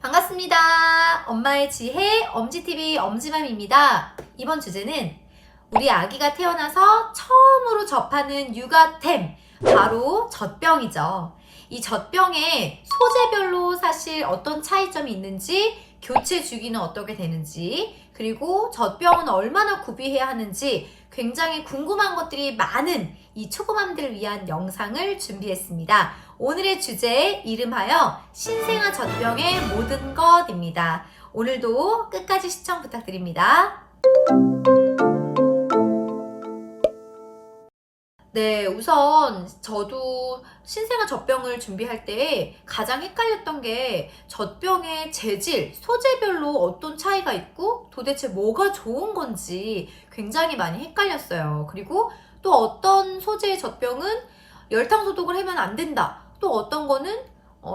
반갑습니다. 엄마의 지혜 엄지TV 엄지맘입니다. 이번 주제는 우리 아기가 태어나서 처음으로 접하는 육아템, 바로 젖병이죠. 이 젖병의 소재별로 사실 어떤 차이점이 있는지, 교체 주기는 어떻게 되는지, 그리고 젖병은 얼마나 구비해야 하는지 굉장히 궁금한 것들이 많은 이 초보맘들을 위한 영상을 준비했습니다. 오늘의 주제 이름하여 신생아 젖병의 모든 것입니다. 오늘도 끝까지 시청 부탁드립니다. 네, 우선 저도 신생아 젖병을 준비할 때 가장 헷갈렸던 게 젖병의 재질, 소재별로 어떤 차이가 있고 도대체 뭐가 좋은 건지 굉장히 많이 헷갈렸어요. 그리고 또 어떤 소재의 젖병은 열탕 소독을 하면 안 된다. 또 어떤 거는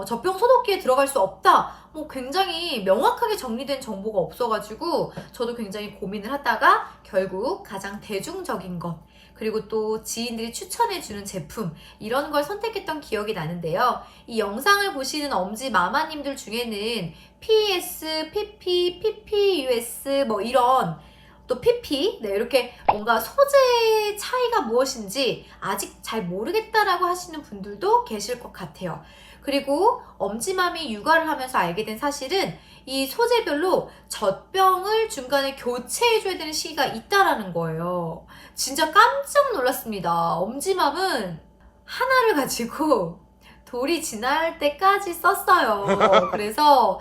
젖병 소독기에 들어갈 수 없다. 굉장히 명확하게 정리된 정보가 없어가지고 저도 굉장히 고민을 하다가 결국 가장 대중적인 것, 그리고 또 지인들이 추천해주는 제품, 이런 걸 선택했던 기억이 나는데요. 이 영상을 보시는 엄지 마마님들 중에는 PES, PP, PPUS 이런 또 PP, 이렇게 뭔가 소재의 차이가 무엇인지 아직 잘 모르겠다라고 하시는 분들도 계실 것 같아요. 그리고 엄지맘이 육아를 하면서 알게 된 사실은 이 소재별로 젖병을 중간에 교체해줘야 되는 시기가 있다라는 거예요. 진짜 깜짝 놀랐습니다. 엄지맘은 하나를 가지고 돌이 지날 때까지 썼어요. 그래서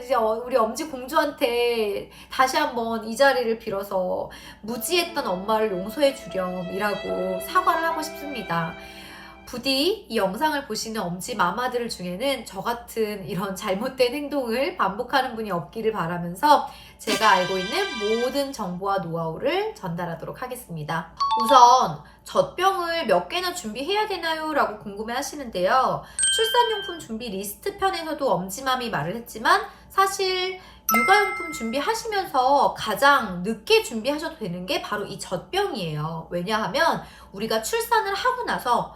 이제 우리 엄지 공주한테 다시 한번 이 자리를 빌어서 무지했던 엄마를 용서해 주렴이라고 사과를 하고 싶습니다. 부디 이 영상을 보시는 엄지 마마들 중에는 저 같은 이런 잘못된 행동을 반복하는 분이 없기를 바라면서 제가 알고 있는 모든 정보와 노하우를 전달하도록 하겠습니다. 우선 젖병을 몇 개나 준비해야 되나요? 라고 궁금해 하시는데요. 출산용품 준비 리스트 편에서도 엄지맘이 말을 했지만 사실 육아용품 준비하시면서 가장 늦게 준비하셔도 되는 게 바로 이 젖병이에요. 왜냐하면 우리가 출산을 하고 나서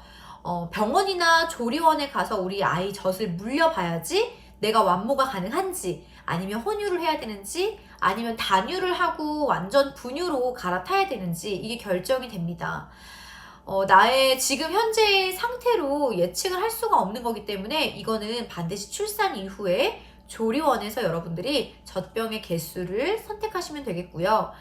병원이나 조리원에 가서 우리 아이 젖을 물려봐야지 내가 완모가 가능한지, 아니면 혼유를 해야 되는지, 아니면 단유를 하고 완전 분유로 갈아타야 되는지 이게 결정이 됩니다. 나의 지금 현재의 상태로 예측을 할 수가 없는 거기 때문에 이거는 반드시 출산 이후에 조리원에서 여러분들이 젖병의 개수를 선택하시면 되겠고요.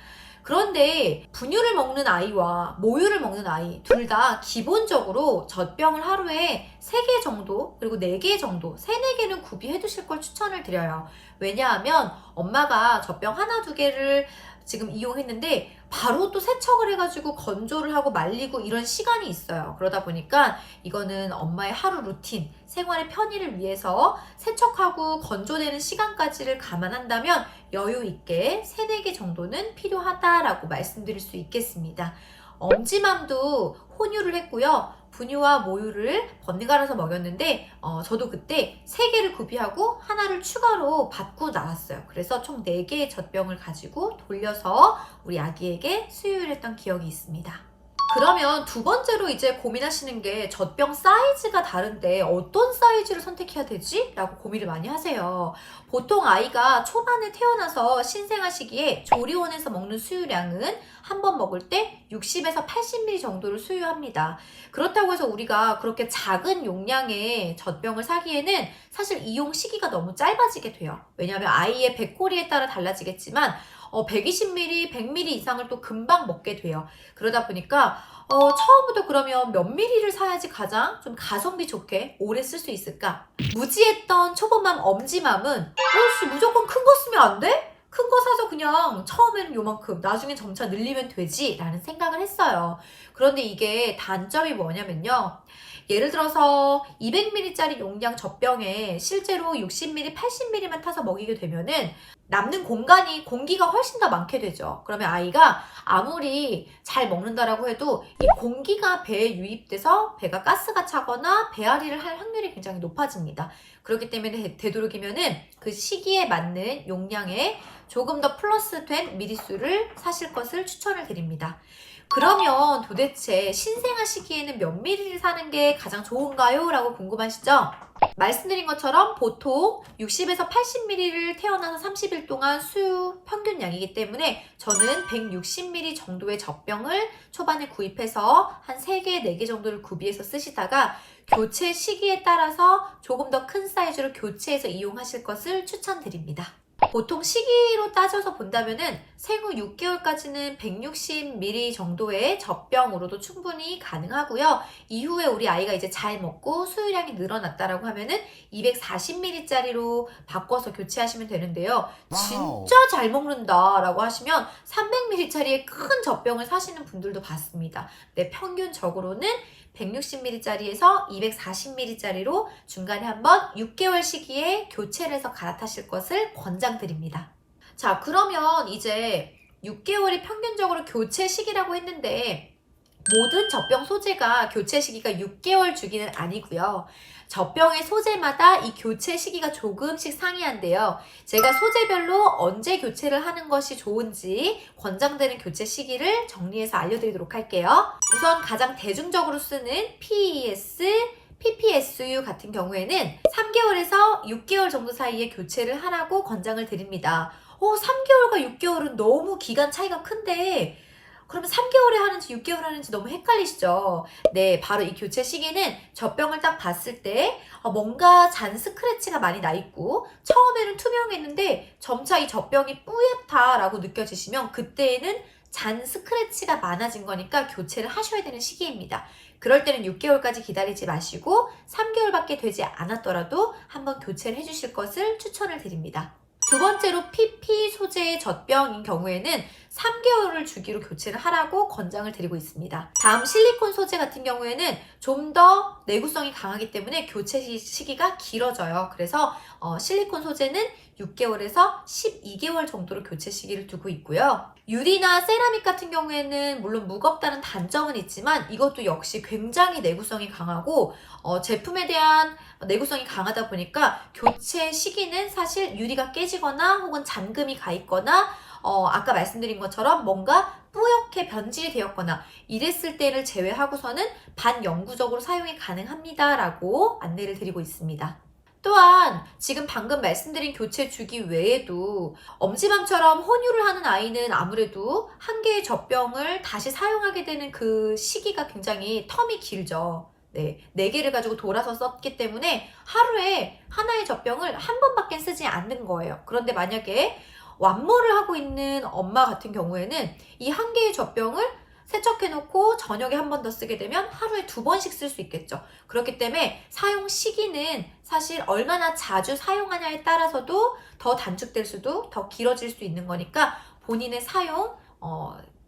그런데 분유를 먹는 아이와 모유를 먹는 아이 둘 다 기본적으로 젖병을 하루에 3개 정도, 그리고 4개 정도, 3, 4개는 구비해 두실 걸 추천을 드려요. 왜냐하면 엄마가 젖병 하나, 2개를 지금 이용했는데 바로 또 세척을 해가지고 건조를 하고 말리고 이런 시간이 있어요. 그러다 보니까 이거는 엄마의 하루 루틴, 생활의 편의를 위해서 세척하고 건조되는 시간까지를 감안한다면 여유 있게 3, 4개 정도는 필요하다라고 말씀드릴 수 있겠습니다. 엄지맘도 혼유를 했고요. 분유와 모유를 번갈아서 먹였는데 저도 그때 3개를 구비하고 하나를 추가로 받고 나왔어요. 그래서 총 4개의 젖병을 가지고 돌려서 우리 아기에게 수유를 했던 기억이 있습니다. 그러면 두 번째로 이제 고민하시는 게 젖병 사이즈가 다른데 어떤 사이즈를 선택해야 되지? 라고 고민을 많이 하세요. 보통 아이가 초반에 태어나서 신생아 시기에 조리원에서 먹는 수유량은 한 번 먹을 때 60에서 80ml 정도를 수유합니다. 그렇다고 해서 우리가 그렇게 작은 용량의 젖병을 사기에는 사실 이용 시기가 너무 짧아지게 돼요. 왜냐하면 아이의 배코리에 따라 달라지겠지만 120ml, 100ml 이상을 또 금방 먹게 돼요. 그러다 보니까 처음부터 그러면 몇 ml를 사야지 가장 좀 가성비 좋게 오래 쓸 수 있을까? 무지했던 초보맘 엄지맘은 무조건 큰 거 쓰면 안 돼? 큰 거 사서 그냥 처음에는 요만큼, 나중엔 점차 늘리면 되지 라는 생각을 했어요. 그런데 이게 단점이 뭐냐면요. 예를 들어서 200ml짜리 용량 젖병에 실제로 60ml, 80ml만 타서 먹이게 되면은 남는 공기가 훨씬 더 많게 되죠. 그러면 아이가 아무리 잘 먹는다라고 해도 이 공기가 배에 유입돼서 배가 가스가 차거나 배앓이를 할 확률이 굉장히 높아집니다. 그렇기 때문에 되도록이면은 그 시기에 맞는 용량에 조금 더 플러스된 미리수를 사실 것을 추천을 드립니다. 그러면 도대체 신생아 시기에는 몇 미리를 사는 게 가장 좋은가요? 라고 궁금하시죠? 말씀드린 것처럼 보통 60에서 80ml를 태어나서 30일 동안 수유 평균량이기 때문에 저는 160ml 정도의 젖병을 초반에 구입해서 한 3개, 4개 정도를 구비해서 쓰시다가 교체 시기에 따라서 조금 더 큰 사이즈로 교체해서 이용하실 것을 추천드립니다. 보통 시기로 따져서 본다면은 생후 6개월까지는 160ml 정도의 젖병으로도 충분히 가능하고요. 이후에 우리 아이가 이제 잘 먹고 수유량이 늘어났다라고 하면은 240ml짜리로 바꿔서 교체하시면 되는데요. 진짜 잘 먹는다라고 하시면 300ml짜리의 큰 젖병을 사시는 분들도 봤습니다. 네, 평균적으로는 160ml짜리에서 240ml짜리로 중간에 한번 6개월 시기에 교체를 해서 갈아타실 것을 권장드립니다. 자, 그러면 이제 6개월이 평균적으로 교체 시기라고 했는데 모든 젖병 소재가 교체 시기가 6개월 주기는 아니고요. 젖병의 소재마다 이 교체 시기가 조금씩 상이한데요. 제가 소재별로 언제 교체를 하는 것이 좋은지 권장되는 교체 시기를 정리해서 알려드리도록 할게요. 우선 가장 대중적으로 쓰는 PES, PPSU 같은 경우에는 3개월에서 6개월 정도 사이에 교체를 하라고 권장을 드립니다. 3개월과 6개월은 너무 기간 차이가 큰데 그러면 3개월에 하는지 6개월 하는지 너무 헷갈리시죠? 네, 바로 이 교체 시기는 젖병을 딱 봤을 때 뭔가 잔 스크래치가 많이 나 있고 처음에는 투명했는데 점차 이 젖병이 뿌옇다라고 느껴지시면 그때에는 잔 스크래치가 많아진 거니까 교체를 하셔야 되는 시기입니다. 그럴 때는 6개월까지 기다리지 마시고 3개월밖에 되지 않았더라도 한번 교체를 해주실 것을 추천을 드립니다. 두 번째로 PP 소재의 젖병인 경우에는 3개월을 주기로 교체를 하라고 권장을 드리고 있습니다. 다음 실리콘 소재 같은 경우에는 좀 더 내구성이 강하기 때문에 교체 시기가 길어져요. 그래서 실리콘 소재는 6개월에서 12개월 정도로 교체 시기를 두고 있고요. 유리나 세라믹 같은 경우에는 물론 무겁다는 단점은 있지만 이것도 역시 굉장히 내구성이 강하고 제품에 대한 내구성이 강하다 보니까 교체 시기는 사실 유리가 깨지거나 혹은 잠금이 가 있거나 아까 말씀드린 것처럼 뭔가 뿌옇게 변질이 되었거나 이랬을 때를 제외하고서는 반영구적으로 사용이 가능합니다 라고 안내를 드리고 있습니다. 또한 지금 방금 말씀드린 교체 주기 외에도 엄지맘처럼 혼유를 하는 아이는 아무래도 한 개의 젖병을 다시 사용하게 되는 그 시기가 굉장히 텀이 길죠. 네, 4개를 가지고 돌아서 썼기 때문에 하루에 하나의 젖병을 한 번밖에 쓰지 않는 거예요. 그런데 만약에 완모를 하고 있는 엄마 같은 경우에는 이 한 개의 젖병을 세척해놓고 저녁에 한 번 더 쓰게 되면 하루에 2번씩 쓸 수 있겠죠. 그렇기 때문에 사용 시기는 사실 얼마나 자주 사용하냐에 따라서도 더 단축될 수도 더 길어질 수 있는 거니까 본인의 사용,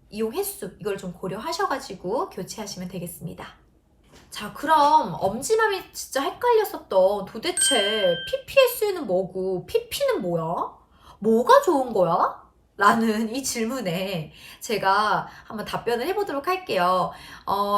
이용 횟수 이걸 좀 고려하셔가지고 교체하시면 되겠습니다. 자, 그럼 엄지맘이 진짜 헷갈렸었던 도대체 PPS는 뭐고 PP는 뭐야? 뭐가 좋은 거야? 라는 이 질문에 제가 한번 답변을 해보도록 할게요.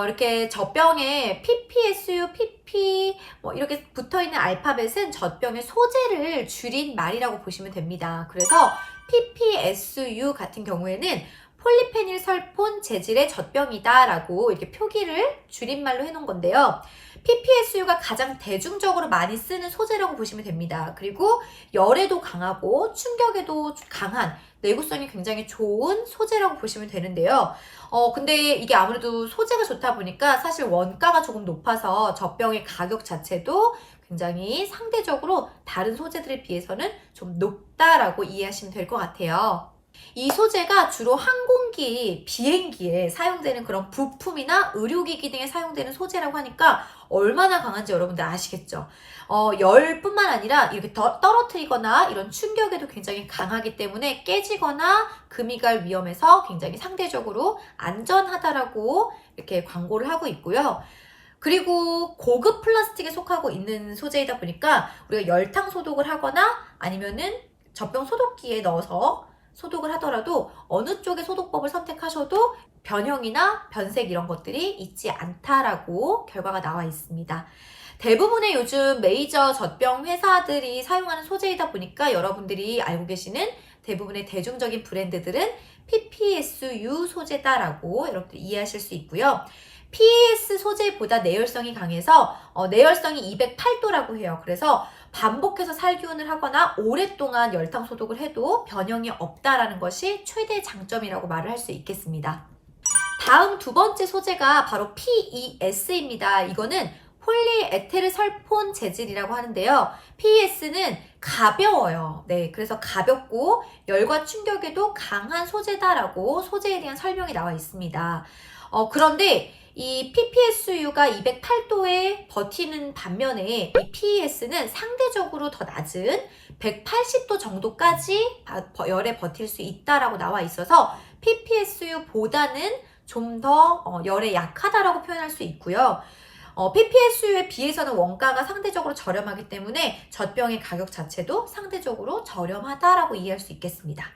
이렇게 젖병에 PPSU, PP 이렇게 붙어있는 알파벳은 젖병의 소재를 줄인 말이라고 보시면 됩니다. 그래서 PPSU 같은 경우에는 폴리페닐 설폰 재질의 젖병이다 라고 이렇게 표기를 줄임말로 해놓은 건데요. PPSU가 가장 대중적으로 많이 쓰는 소재라고 보시면 됩니다. 그리고 열에도 강하고 충격에도 강한 내구성이 굉장히 좋은 소재라고 보시면 되는데요. 근데 이게 아무래도 소재가 좋다 보니까 사실 원가가 조금 높아서 젖병의 가격 자체도 굉장히 상대적으로 다른 소재들에 비해서는 좀 높다라고 이해하시면 될 것 같아요. 이 소재가 주로 항공기, 비행기에 사용되는 그런 부품이나 의료기기 등에 사용되는 소재라고 하니까 얼마나 강한지 여러분들 아시겠죠? 열뿐만 아니라 이렇게 떨어뜨리거나 이런 충격에도 굉장히 강하기 때문에 깨지거나 금이 갈 위험에서 굉장히 상대적으로 안전하다라고 이렇게 광고를 하고 있고요. 그리고 고급 플라스틱에 속하고 있는 소재이다 보니까 우리가 열탕 소독을 하거나 아니면은 젖병 소독기에 넣어서 소독을 하더라도 어느 쪽의 소독법을 선택하셔도 변형이나 변색 이런 것들이 있지 않다라고 결과가 나와 있습니다. 대부분의 요즘 메이저 젖병 회사들이 사용하는 소재이다 보니까 여러분들이 알고 계시는 대부분의 대중적인 브랜드들은 PPSU 소재다라고 여러분들 이해하실 수 있고요. PES 소재보다 내열성이 강해서 내열성이 208도라고 해요. 그래서 반복해서 살균을 하거나 오랫동안 열탕 소독을 해도 변형이 없다라는 것이 최대 장점이라고 말을 할 수 있겠습니다. 다음 두 번째 소재가 바로 PES입니다. 이거는 폴리에테르설폰 재질이라고 하는데요. PES는 가벼워요. 네, 그래서 가볍고 열과 충격에도 강한 소재다라고 소재에 대한 설명이 나와 있습니다. 그런데 이 PPSU가 208도에 버티는 반면에 이 PES는 상대적으로 더 낮은 180도 정도까지 열에 버틸 수 있다라고 나와 있어서 PPSU보다는 좀 더 열에 약하다라고 표현할 수 있고요. PPSU에 비해서는 원가가 상대적으로 저렴하기 때문에 젖병의 가격 자체도 상대적으로 저렴하다라고 이해할 수 있겠습니다.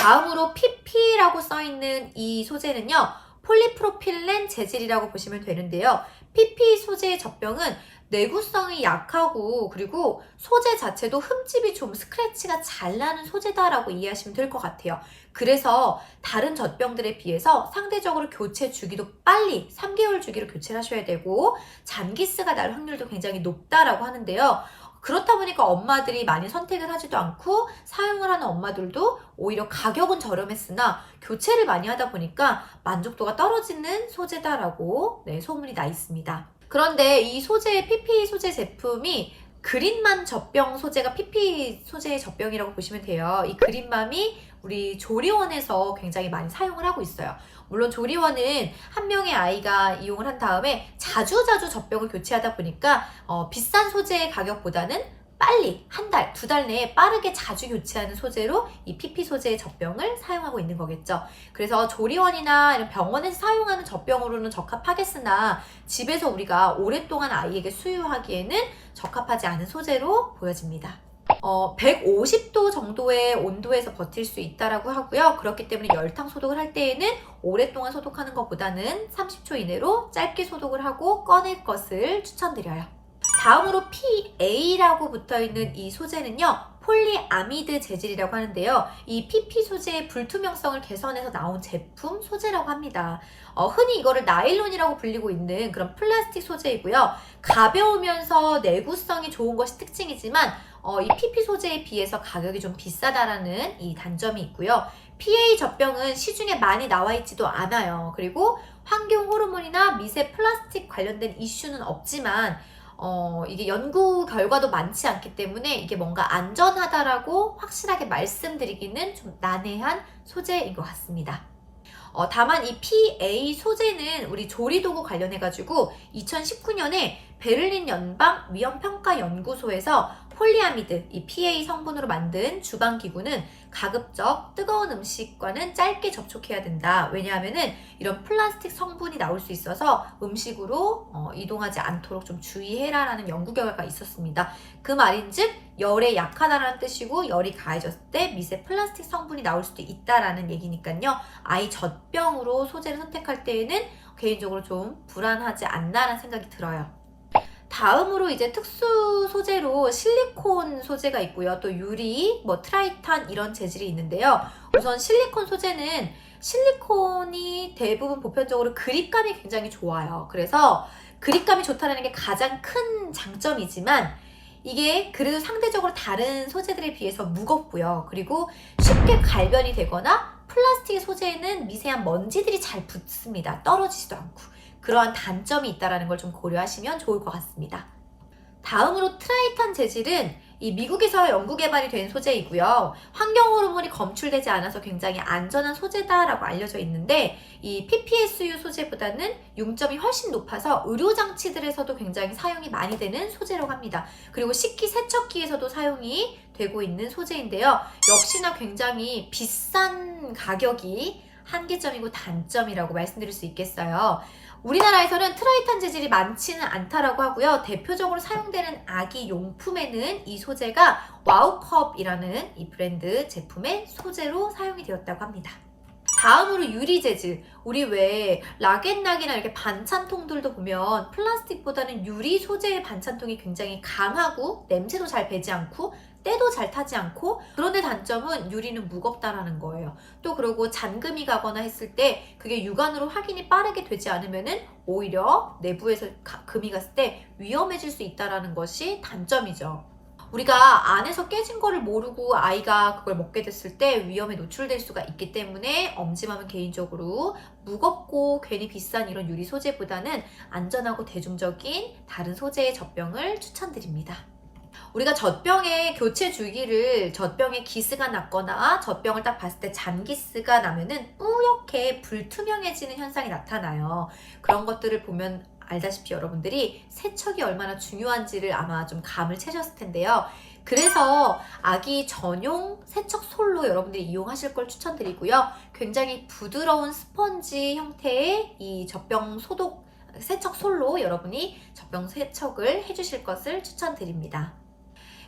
다음으로 PP라고 써있는 이 소재는요. 폴리프로필렌 재질이라고 보시면 되는데요. PP 소재의 젖병은 내구성이 약하고 그리고 소재 자체도 흠집이 좀 스크래치가 잘 나는 소재다라고 이해하시면 될 것 같아요. 그래서 다른 젖병들에 비해서 상대적으로 교체 주기도 빨리 3개월 주기로 교체를 하셔야 되고 잔기스가 날 확률도 굉장히 높다라고 하는데요. 그렇다 보니까 엄마들이 많이 선택을 하지도 않고 사용을 하는 엄마들도 오히려 가격은 저렴했으나 교체를 많이 하다 보니까 만족도가 떨어지는 소재다라고 소문이 나 있습니다. 그런데 이 소재, PP 소재 제품이 그린맘 젖병 소재가 PP 소재의 젖병이라고 보시면 돼요. 이 그린맘이 우리 조리원에서 굉장히 많이 사용을 하고 있어요. 물론 조리원은 한 명의 아이가 이용을 한 다음에 자주 젖병을 교체하다 보니까 비싼 소재의 가격보다는 빨리 한 달, 두 달 내에 빠르게 자주 교체하는 소재로 이 PP 소재의 젖병을 사용하고 있는 거겠죠. 그래서 조리원이나 이런 병원에서 사용하는 젖병으로는 적합하겠으나 집에서 우리가 오랫동안 아이에게 수유하기에는 적합하지 않은 소재로 보여집니다. 150도 정도의 온도에서 버틸 수 있다라고 하고요. 그렇기 때문에 열탕 소독을 할 때에는 오랫동안 소독하는 것보다는 30초 이내로 짧게 소독을 하고 꺼낼 것을 추천드려요. 다음으로 PA라고 붙어있는 이 소재는요. 폴리아미드 재질이라고 하는데요. 이 PP 소재의 불투명성을 개선해서 나온 제품 소재라고 합니다. 흔히 이거를 나일론이라고 불리고 있는 그런 플라스틱 소재이고요. 가벼우면서 내구성이 좋은 것이 특징이지만 이 PP 소재에 비해서 가격이 좀 비싸다라는 이 단점이 있고요. PA 젖병은 시중에 많이 나와 있지도 않아요. 그리고 환경 호르몬이나 미세 플라스틱 관련된 이슈는 없지만 이게 연구 결과도 많지 않기 때문에 이게 뭔가 안전하다라고 확실하게 말씀드리기는 좀 난해한 소재인 것 같습니다. 다만 이 PA 소재는 우리 조리도구 관련해가지고 2019년에 베를린 연방 위험평가연구소에서 폴리아미드, 이 PA 성분으로 만든 주방기구는 가급적 뜨거운 음식과는 짧게 접촉해야 된다. 왜냐하면은 이런 플라스틱 성분이 나올 수 있어서 음식으로 이동하지 않도록 좀 주의해라라는 연구 결과가 있었습니다. 그 말인즉 열에 약하다라는 뜻이고 열이 가해졌을 때 미세 플라스틱 성분이 나올 수도 있다라는 얘기니까요. 아이 젖병으로 소재를 선택할 때에는 개인적으로 좀 불안하지 않나라는 생각이 들어요. 다음으로 이제 특수 소재로 실리콘 소재가 있고요. 또 유리, 트라이탄 이런 재질이 있는데요. 우선 실리콘 소재는 실리콘이 대부분 보편적으로 그립감이 굉장히 좋아요. 그래서 그립감이 좋다는 게 가장 큰 장점이지만 이게 그래도 상대적으로 다른 소재들에 비해서 무겁고요. 그리고 쉽게 갈변이 되거나 플라스틱 소재에는 미세한 먼지들이 잘 붙습니다. 떨어지지도 않고. 그러한 단점이 있다는 걸 좀 고려하시면 좋을 것 같습니다. 다음으로 트라이탄 재질은 이 미국에서 연구 개발이 된 소재이고요. 환경 호르몬이 검출되지 않아서 굉장히 안전한 소재다라고 알려져 있는데 이 PPSU 소재보다는 융점이 훨씬 높아서 의료장치들에서도 굉장히 사용이 많이 되는 소재라고 합니다. 그리고 식기세척기에서도 사용이 되고 있는 소재인데요. 역시나 굉장히 비싼 가격이 한계점이고 단점이라고 말씀드릴 수 있겠어요. 우리나라에서는 트라이탄 재질이 많지는 않다라고 하고요. 대표적으로 사용되는 아기 용품에는 이 소재가 와우컵이라는 이 브랜드 제품의 소재로 사용이 되었다고 합니다. 다음으로 유리 재질. 우리 왜 락앤락이나 이렇게 반찬통들도 보면 플라스틱보다는 유리 소재의 반찬통이 굉장히 강하고 냄새도 잘 배지 않고 때도 잘 타지 않고, 그런데 단점은 유리는 무겁다라는 거예요. 또 그리고 잔금이 가거나 했을 때 그게 육안으로 확인이 빠르게 되지 않으면은 오히려 내부에서 금이 갔을 때 위험해질 수 있다라는 것이 단점이죠. 우리가 안에서 깨진 거를 모르고 아이가 그걸 먹게 됐을 때 위험에 노출될 수가 있기 때문에 엄지맘은 개인적으로 무겁고 괜히 비싼 이런 유리 소재보다는 안전하고 대중적인 다른 소재의 젖병을 추천드립니다. 우리가 젖병의 교체 주기를, 젖병에 기스가 났거나 젖병을 딱 봤을 때 잔기스가 나면은 뿌옇게 불투명해지는 현상이 나타나요. 그런 것들을 보면 알다시피 여러분들이 세척이 얼마나 중요한지를 아마 좀 감을 채셨을 텐데요. 그래서 아기 전용 세척 솔로 여러분들이 이용하실 걸 추천드리고요. 굉장히 부드러운 스펀지 형태의 이 젖병 소독 세척 솔로 여러분이 젖병 세척을 해주실 것을 추천드립니다.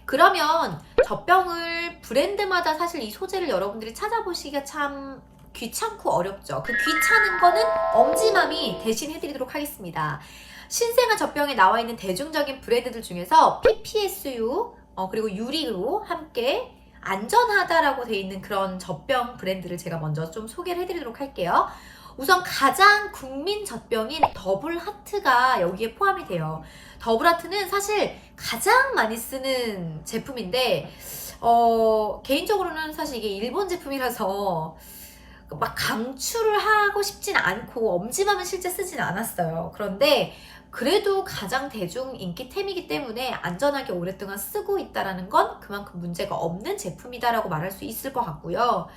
그러면 젖병을 브랜드마다 사실 이 소재를 여러분들이 찾아보시기가 참 귀찮고 어렵죠. 그 귀찮은 거는 엄지맘이 대신 해드리도록 하겠습니다. 신생아 젖병에 나와 있는 대중적인 브랜드들 중에서 PPSU 그리고 유리로 함께 안전하다라고 되어 있는 그런 젖병 브랜드를 제가 먼저 좀 소개를 해드리도록 할게요. 우선 가장 국민 젖병인 더블하트가 여기에 포함이 돼요. 더블하트는 사실 가장 많이 쓰는 제품인데 개인적으로는 사실 이게 일본 제품이라서 막 강추를 하고 싶진 않고 엄지맘은 실제 쓰진 않았어요. 그런데 그래도 가장 대중 인기템이기 때문에 안전하게 오랫동안 쓰고 있다는 건 그만큼 문제가 없는 제품이다라고 말할 수 있을 것 같고요.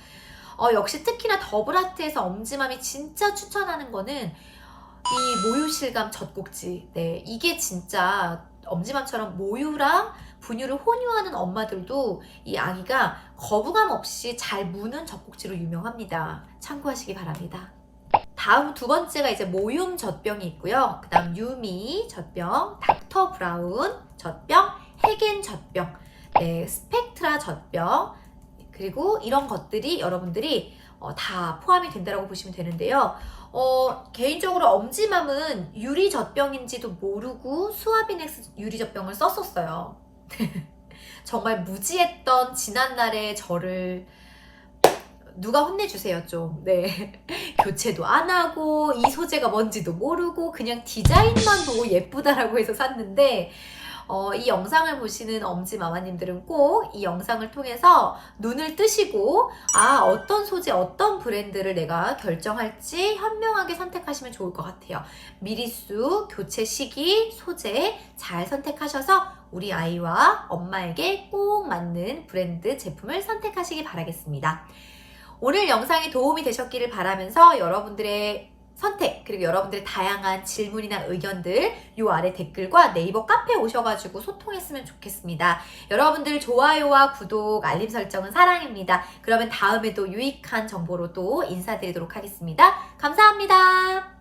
역시 특히나 더블하트에서 엄지맘이 진짜 추천하는 거는 이 모유실감 젖꼭지. 네, 이게 진짜 엄지맘처럼 모유랑 분유를 혼유하는 엄마들도 이 아기가 거부감 없이 잘 무는 젖꼭지로 유명합니다. 참고하시기 바랍니다. 다음 두 번째가 이제 모윰 젖병이 있고요. 그 다음 유미 젖병, 닥터 브라운 젖병, 헤겐 젖병, 네, 스펙트라 젖병, 그리고 이런 것들이 여러분들이 다 포함이 된다고 보시면 되는데요. 개인적으로 엄지맘은 유리 젖병인지도 모르고 수아비넥스 유리 젖병을 썼었어요. 정말 무지했던 지난날의 저를 누가 혼내주세요 좀. 네. 교체도 안 하고 이 소재가 뭔지도 모르고 그냥 디자인만 보고 예쁘다라고 해서 샀는데 이 영상을 보시는 엄지마마님들은 꼭 이 영상을 통해서 눈을 뜨시고 어떤 소재, 어떤 브랜드를 내가 결정할지 현명하게 선택하시면 좋을 것 같아요. 미리수, 교체 시기, 소재 잘 선택하셔서 우리 아이와 엄마에게 꼭 맞는 브랜드 제품을 선택하시기 바라겠습니다. 오늘 영상이 도움이 되셨기를 바라면서 여러분들의 선택, 그리고 여러분들의 다양한 질문이나 의견들 요 아래 댓글과 네이버 카페에 오셔가지고 소통했으면 좋겠습니다. 여러분들 좋아요와 구독, 알림 설정은 사랑입니다. 그러면 다음에도 유익한 정보로 또 인사드리도록 하겠습니다. 감사합니다.